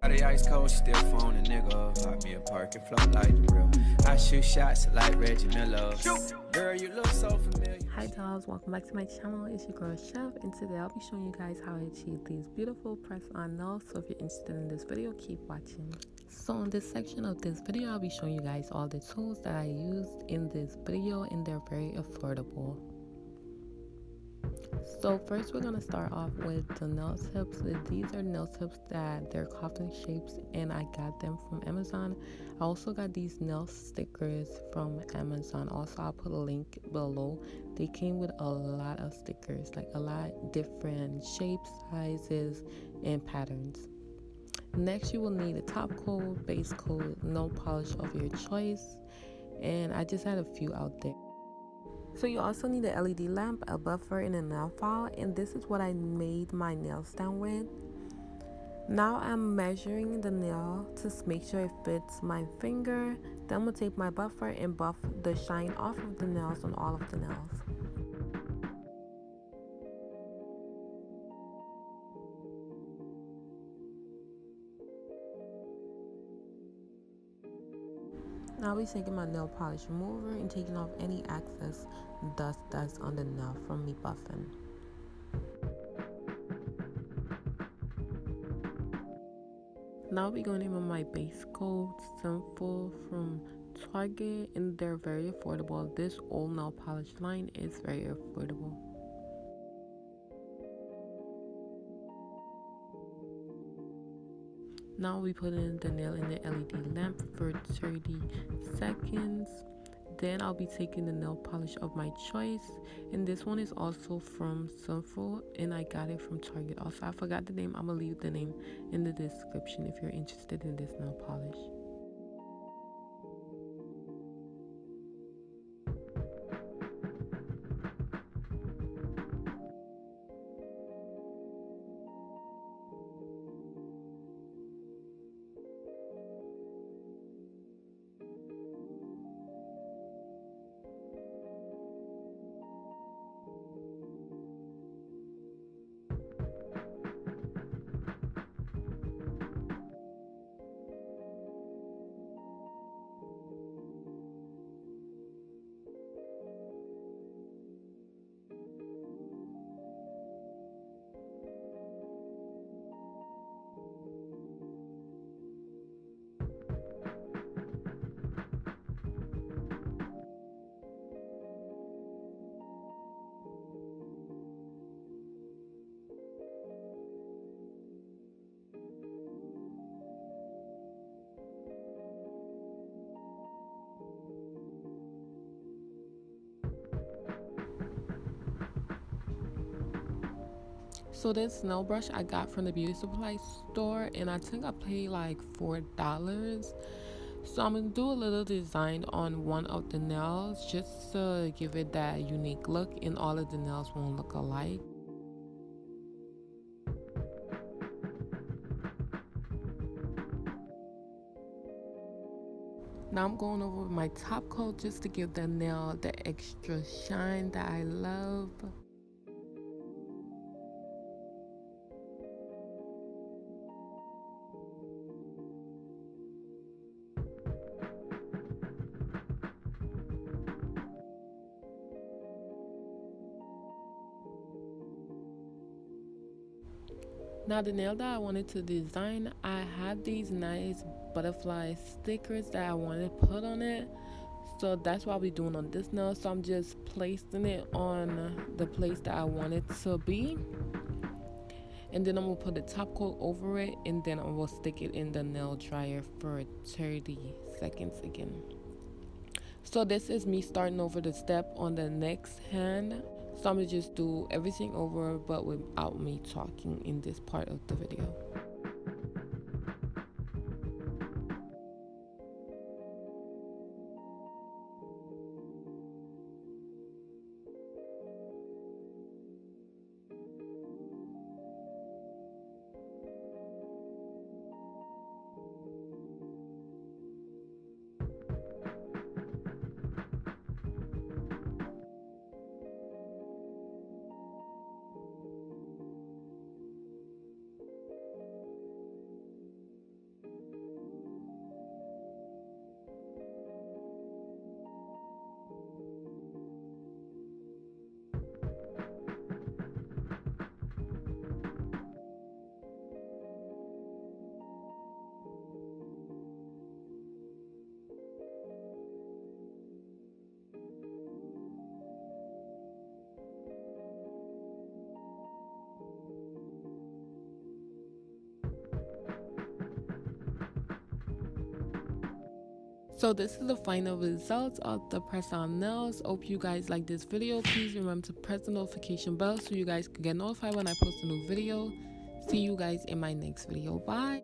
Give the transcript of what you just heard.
The ice cold, still phone a nigga up. Hot me a park and float like the real. I shoot shots like Reggie Miller. Girl, you look so familiar. Hi dolls, welcome back to my channel. It's your girl Chef, and today I'll be showing you guys how I achieve these beautiful press-on nails. So if you're interested in this video, keep watching. So in this section of this video, I'll be showing you guys all the tools that I used in this video, and they're very affordable. So first we're going to start off with the nail tips. These are nail tips that they're coffin shapes, and I got them from Amazon. I also got these nail stickers from Amazon. Also, I'll put a link below. They came with a lot of stickers, like a lot different shapes, sizes, and patterns. Next, you will need a top coat, base coat, nail polish of your choice, and I just had a few out there. So you also need a LED lamp, a buffer, and a nail file, and this is what I made my nail stand with. Now I'm measuring the nail to make sure it fits my finger. Then I'm going to take my buffer and buff the shine off of the nails on all of the nails. Now I'll be taking my nail polish remover and taking off any excess dust that's on the nail from me buffing. Now I'll be going in with my base coat, Simple from Target, and they're very affordable. This old nail polish line is very affordable. Now we put in the nail in the LED lamp for 30 seconds. Then I'll be taking the nail polish of my choice, and this one is also from Simple, and I got it from Target. Also, I forgot the name. I'm gonna leave the name in the description if you're interested in this nail polish. So this nail brush I got from the beauty supply store, and I think I paid like $4. So I'm gonna do a little design on one of the nails just to give it that unique look, and all of the nails won't look alike. Now I'm going over with my top coat just to give the nail the extra shine that I love. Now the nail that I wanted to design, I had these nice butterfly stickers that I wanted to put on it. So that's what I'll be doing on this nail. So I'm just placing it on the place that I want it to be. And then I'm going to put the top coat over it, and then I will stick it in the nail dryer for 30 seconds again. So this is me starting over the step on the next hand. So I'm gonna just do everything over but without me talking in this part of the video. So this is the final results of the press on nails. Hope you guys like this video. Please remember to press the notification bell so you guys can get notified when I post a new video. See you guys in my next video. Bye.